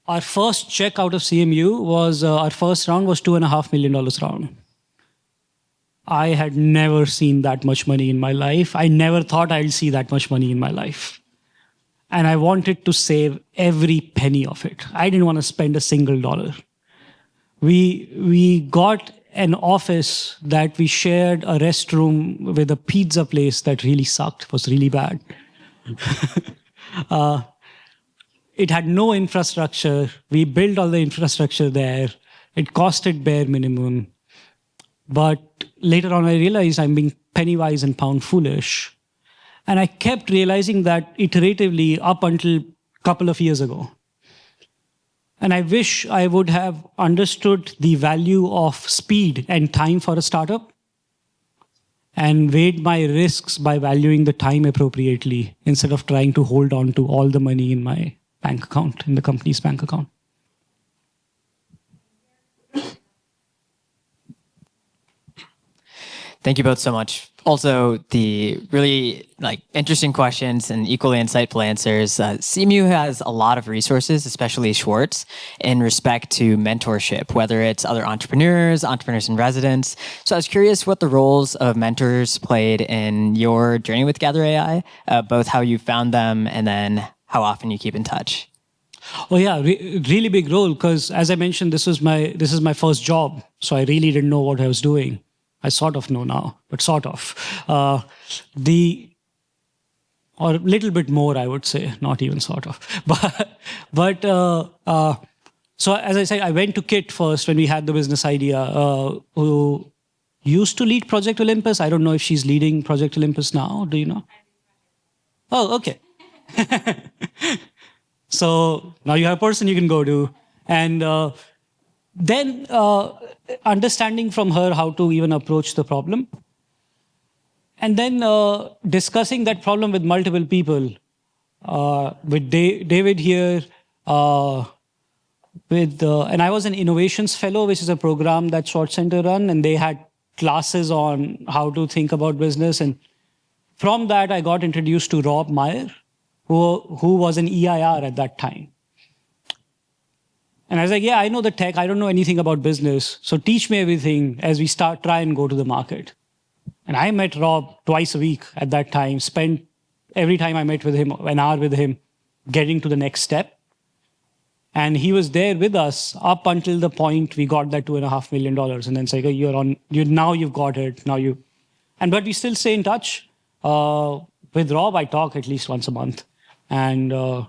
Our first check out of CMU was, our first round was $2.5 million round. I had never seen that much money in my life. I never thought I'd see that much money in my life. And I wanted to save every penny of it. I didn't want to spend a single dollar. We got an office that we shared a restroom with a pizza place that really sucked, was really bad. it had no infrastructure. We built all the infrastructure there. It costed bare minimum. But later on, I realized I'm being penny-wise and pound-foolish. And I kept realizing that iteratively up until a couple of years ago. And I wish I would have understood the value of speed and time for a startup and weighed my risks by valuing the time appropriately instead of trying to hold on to all the money in my bank account, in the company's bank account. Thank you both so much. Also, the really interesting questions and equally insightful answers. CMU has a lot of resources, especially Swartz, in respect to mentorship, whether it's other entrepreneurs in residence. So I was curious what the roles of mentors played in your journey with Gather AI, both how you found them and then how often you keep in touch. Oh yeah, really big role, because as I mentioned, this is my first job, so I really didn't know what I was doing. I sort of know now, but sort of. Or a little bit more, I would say, not even sort of. So as I said, I went to Kit first when we had the business idea, who used to lead Project Olympus. I don't know if she's leading Project Olympus now. Do you know? Oh, okay. So now you have a person you can go to. And then understanding from her how to even approach the problem. And then discussing that problem with multiple people. With David here, and I was an innovations fellow, which is a program that Swartz Center run, and they had classes on how to think about business. And from that, I got introduced to Rob Meyer, who was an EIR at that time. And I was like, yeah, I know the tech. I don't know anything about business. So teach me everything as we try and go to the market. And I met Rob twice a week at that time, spent every time I met with him, an hour with him, getting to the next step. And he was there with us up until the point we got that $2.5 million. And then say, now you've got it. But we still stay in touch. With Rob, I talk at least once a month. And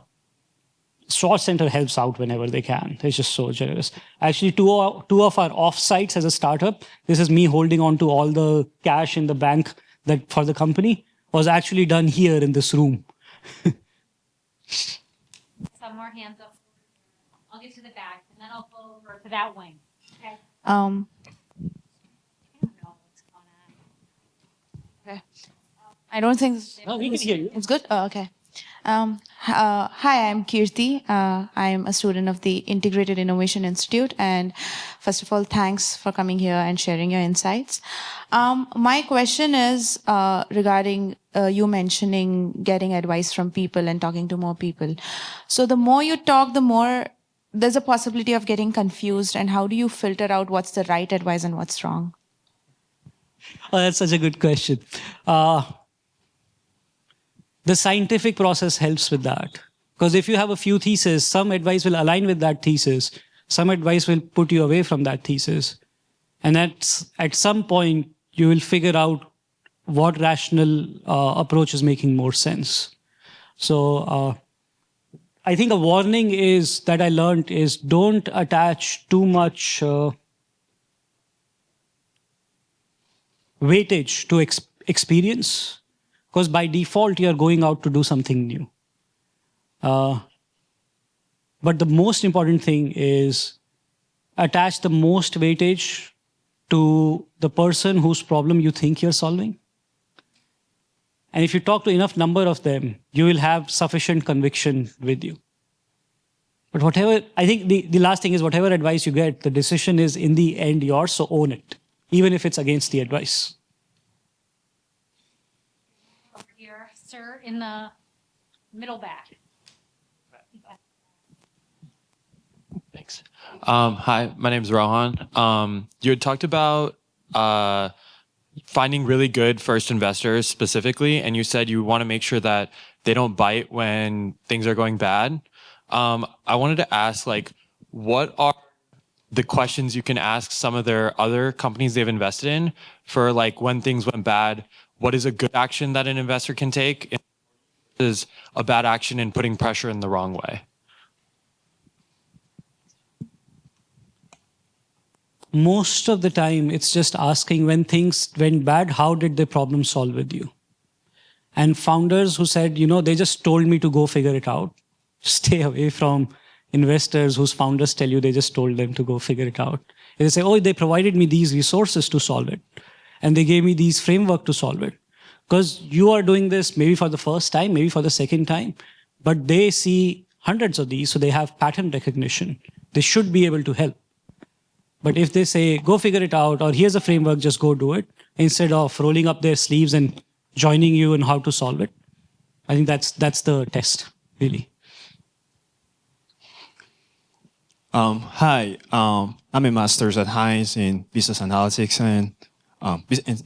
Swartz Center helps out whenever they can. They're just so generous. Actually, two of our off-sites as a startup, this is me holding on to all the cash in the bank that for the company, was actually done here in this room. Some more hands up. I'll get to the back, and then I'll go over to that wing. Okay. I don't know what's going on. Okay. I don't think Oh, we can hear you. it's good. Oh, okay. Hi, I'm Kirti. I'm a student of the Integrated Innovation Institute. And first of all, thanks for coming here and sharing your insights. My question is regarding you mentioning getting advice from people and talking to more people. So the more you talk, the more there's a possibility of getting confused. And how do you filter out what's the right advice and what's wrong? Oh, that's such a good question. The scientific process helps with that. Because if you have a few theses, some advice will align with that thesis. Some advice will put you away from that thesis. And at some point, you will figure out what rational approach is making more sense. So I think a warning is that I learned is don't attach too much weightage to experience. Because by default, you're going out to do something new. But the most important thing is attach the most weightage to the person whose problem you think you're solving. And if you talk to enough number of them, you will have sufficient conviction with you. But I think the last thing is whatever advice you get, the decision is in the end yours, so own it, even if it's against the advice. Sir, in the middle back. Thanks. Hi, my name is Rohan. You had talked about finding really good first investors specifically, and you said you want to make sure that they don't bite when things are going bad. I wanted to ask, what are the questions you can ask some of their other companies they've invested in for when things went bad? What is a good action that an investor can take? Is a bad action in putting pressure in the wrong way? most of the time, it's just asking when things went bad, how did they problem solve with you? And founders who said, they just told me to go figure it out. Stay away from investors whose founders tell you they just told them to go figure it out. And they say, oh, they provided me these resources to solve it. And they gave me these framework to solve it. Because you are doing this maybe for the first time, maybe for the second time, but they see hundreds of these, so they have pattern recognition. They should be able to help. But if they say, go figure it out, or here's a framework, just go do it, instead of rolling up their sleeves and joining you in how to solve it, I think that's the test, really. Hi, I'm a master's at Heinz in business analytics and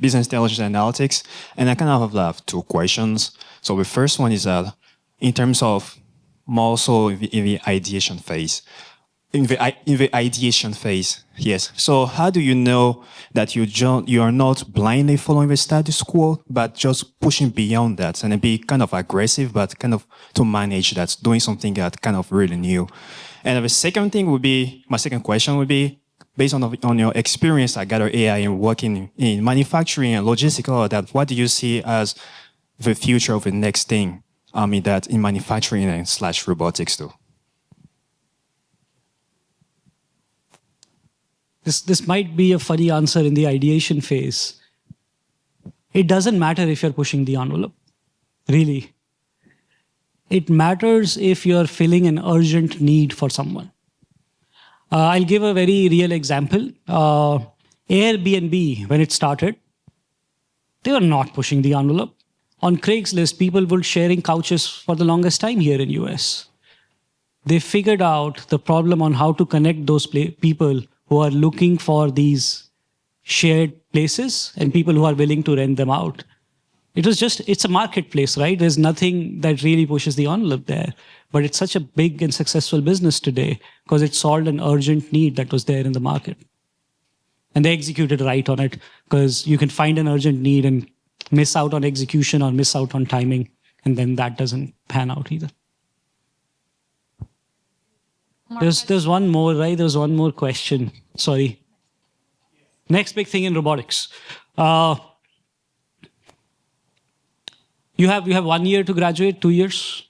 business intelligence analytics, and I kind of have two questions. So the first one is that in terms of more so in the ideation phase, in the ideation phase, yes. So how do you know that you are not blindly following the status quo, but just pushing beyond that and be kind of aggressive, but kind of to manage that, doing something that kind of really new? And the second thing would be, my second question would be, based on your experience at Gather AI and working in manufacturing and logistics, all of that, what do you see as the future of the next thing in manufacturing and / robotics too? This might be a funny answer in the ideation phase. It doesn't matter if you're pushing the envelope, really. It matters if you're filling an urgent need for someone. I'll give a very real example. Airbnb, when it started, they were not pushing the envelope. On Craigslist, people were sharing couches for the longest time here in US. They figured out the problem on how to connect those people who are looking for these shared places and people who are willing to rent them out. It's a marketplace, right? There's nothing that really pushes the envelope there. But it's such a big and successful business today because it solved an urgent need that was there in the market. And they executed right on it because you can find an urgent need and miss out on execution or miss out on timing. And then that doesn't pan out either. There's one more, right? There's one more question. Sorry. Next big thing in robotics. You have 1 year to graduate, 2 years?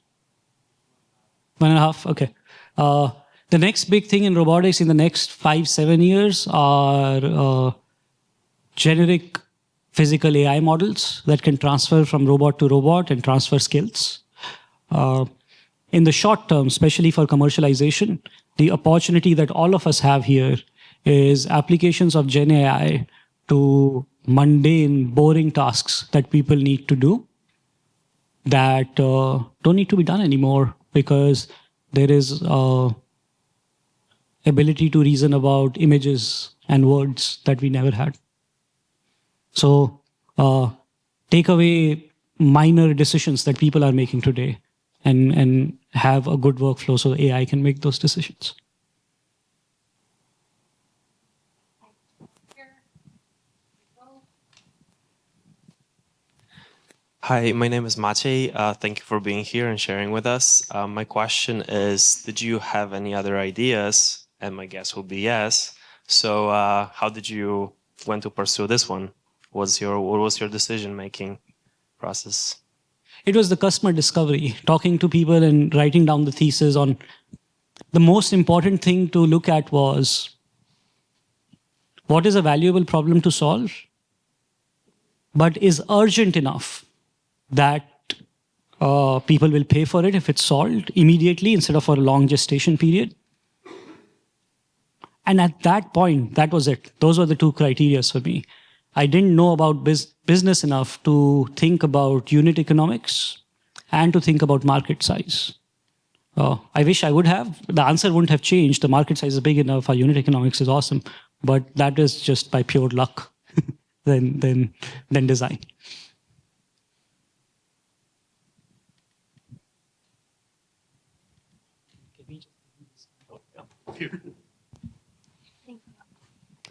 1.5, okay. The next big thing in robotics in the next 5-7 years are generic physical AI models that can transfer from robot to robot and transfer skills. In the short term, especially for commercialization, the opportunity that all of us have here is applications of Gen AI to mundane, boring tasks that people need to do that don't need to be done anymore because there is ability to reason about images and words that we never had. So take away minor decisions that people are making today and have a good workflow so AI can make those decisions. Hi, my name is Maciej. Thank you for being here and sharing with us. My question is, did you have any other ideas? And my guess would be yes. So how did you want to pursue this one? What was your decision-making process? It was the customer discovery, talking to people and writing down the thesis on. The most important thing to look at was, what is a valuable problem to solve, but is urgent enough that people will pay for it if it's solved immediately instead of for a long gestation period. And at that point, that was it. Those were the two criteria for me. I didn't know about business enough to think about unit economics and to think about market size. I wish I would have. The answer wouldn't have changed. The market size is big enough. Our unit economics is awesome. But that is just by pure luck than design.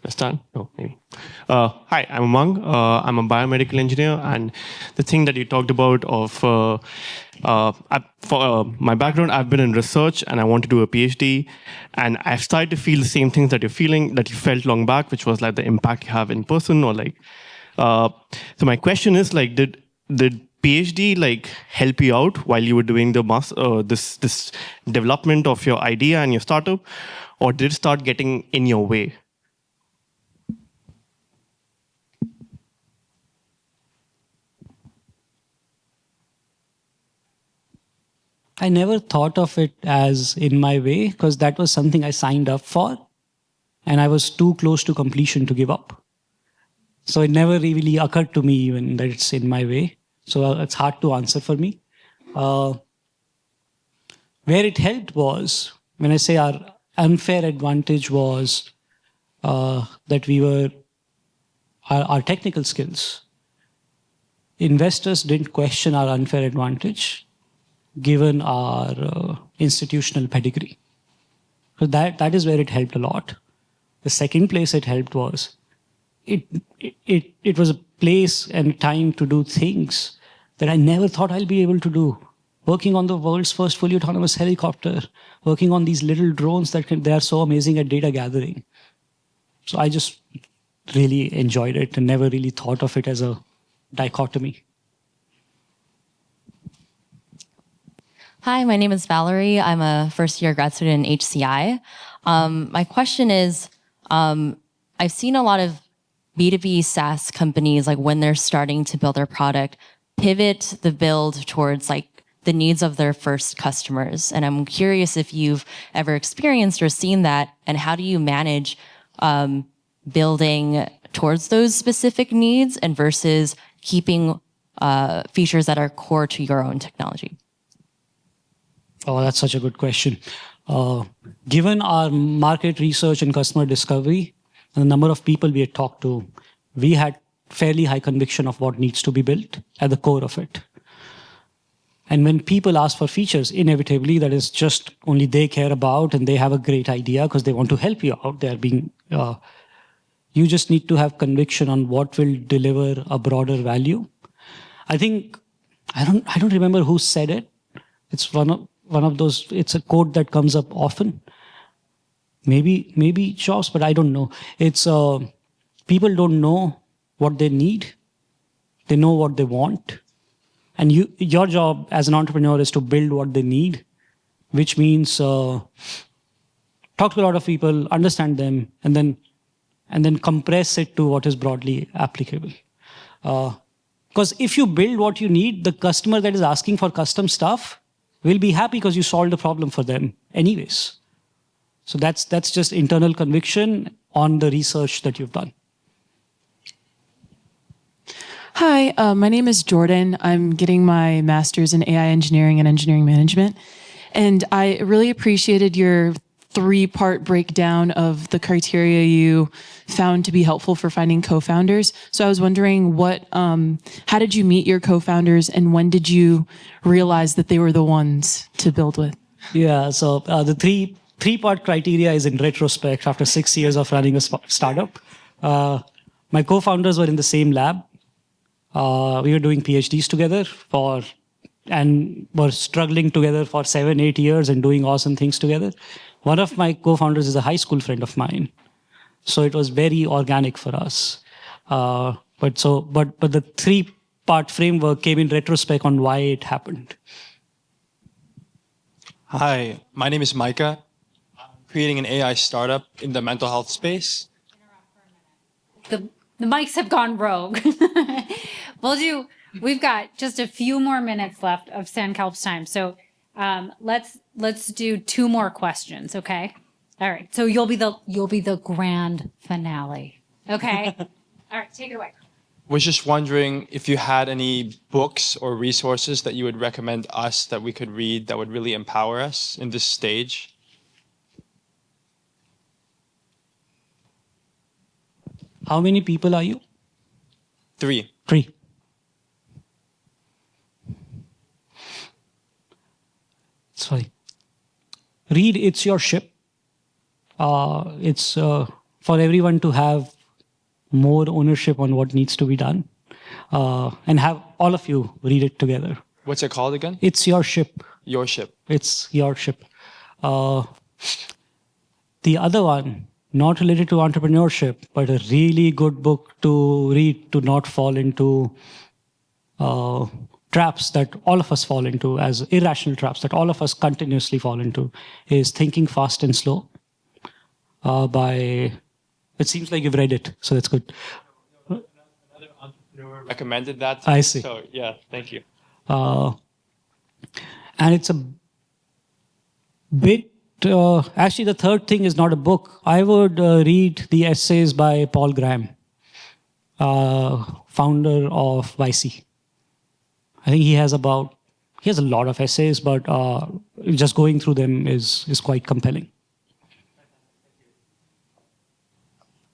It's done? Oh, maybe. Hi, I'm Umang. I'm a biomedical engineer, and the thing that you talked about for my background, I've been in research, and I want to do a PhD, and I've started to feel the same things that you're feeling, that you felt long back, which was like the impact you have in person, or like. So my question is like, did PhD like help you out while you were doing the this development of your idea and your startup, or did it start getting in your way? I never thought of it as in my way because that was something I signed up for and I was too close to completion to give up. So it never really occurred to me even that it's in my way. So it's hard to answer for me. Where it helped was, when I say our unfair advantage was that we were, our technical skills. Investors didn't question our unfair advantage given our institutional pedigree. So that is where it helped a lot. The second place it helped was it was a place and time to do things that I never thought I'll be able to do. Working on the world's first fully autonomous helicopter, working on these little drones they are so amazing at data gathering. So I just really enjoyed it and never really thought of it as a dichotomy. Hi, my name is Valerie. I'm a first-year grad student in HCI. My question is, I've seen a lot of B2B SaaS companies, like when they're starting to build their product, pivot the build towards like the needs of their first customers. And I'm curious if you've ever experienced or seen that, and how do you manage building towards those specific needs and versus keeping features that are core to your own technology? Oh, that's such a good question. Given our market research and customer discovery and the number of people we had talked to, we had fairly high conviction of what needs to be built at the core of it. And when people ask for features, inevitably that is just only they care about and they have a great idea because they want to help you out. They're being, you just need to have conviction on what will deliver a broader value. I think, I don't remember who said it. It's one of those, it's a quote that comes up often. Maybe Jobs, but I don't know. It's people don't know what they need. They know what they want. And your job as an entrepreneur is to build what they need, which means talk to a lot of people, understand them, and then compress it to what is broadly applicable. Because if you build what you need, the customer that is asking for custom stuff will be happy because you solved the problem for them anyways. So that's just internal conviction on the research that you've done. Hi, my name is Jordan. I'm getting my master's in AI engineering and engineering management. And I really appreciated your 3-part breakdown of the criteria you found to be helpful for finding co-founders. So I was wondering how did you meet your co-founders and when did you realize that they were the ones to build with? Yeah, so the three-part criteria is in retrospect after 6 years of running a startup. My co-founders were in the same lab. We were doing PhDs together and were struggling together for 7-8 years and doing awesome things together. One of my co-founders is a high school friend of mine. So it was very organic for us. But the 3-part framework came in retrospect on why it happened. Hi, my name is Micah. I'm creating an AI startup in the mental health space. The mics have gone rogue. We've got just a few more minutes left of Sankalp's time. So let's do 2 more questions, okay? All right. So you'll be the grand finale. Okay? All right, take it away. Was just wondering if you had any books or resources that you would recommend us that we could read that would really empower us in this stage. How many people are you? 3. 3. Sorry. Read It's Your Ship. It's for everyone to have more ownership on what needs to be done, and have all of you read it together. What's it called again? It's Your Ship. Your Ship. It's Your Ship. The other one, not related to entrepreneurship, but a really good book to read to not fall into traps that all of us fall into, as irrational traps that all of us continuously fall into, is Thinking Fast and Slow by, it seems like you've read it, so that's good. Another entrepreneur recommended that to I me, see. So yeah, thank you. And it's a bit, actually the third thing is not a book. I would read the essays by Paul Graham, founder of YC. I think he has a lot of essays, but just going through them is quite compelling.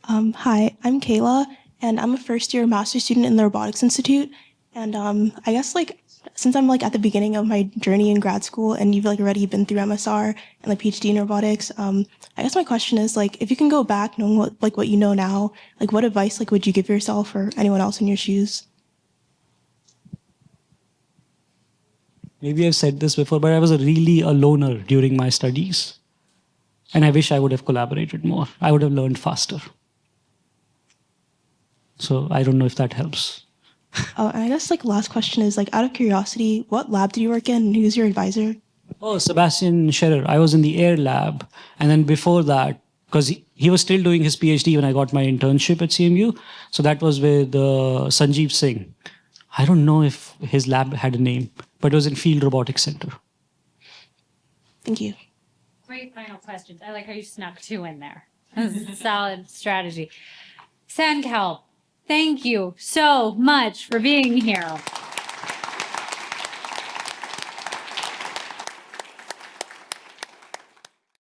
Hi, I'm Kayla, and I'm a first-year master's student in the Robotics Institute. And I guess since I'm at the beginning of my journey in grad school, and you've already been through MSR and PhD in robotics, I guess my question is if you can go back knowing what you know now, what advice would you give yourself or anyone else in your shoes? Maybe I've said this before, but I was really a loner during my studies. And I wish I would have collaborated more. I would have learned faster. So I don't know if that helps. And I guess last question is out of curiosity, what lab did you work in and who's your advisor? Oh, Sebastian Scherer. I was in the air lab. And then before that, because he was still doing his PhD when I got my internship at CMU. So that was with Sanjeev Singh. I don't know if his lab had a name, but it was in Field Robotics Center. Thank you. Great final questions. I like how you snuck 2 in there. This is a solid strategy. Sankalp, thank you so much for being here.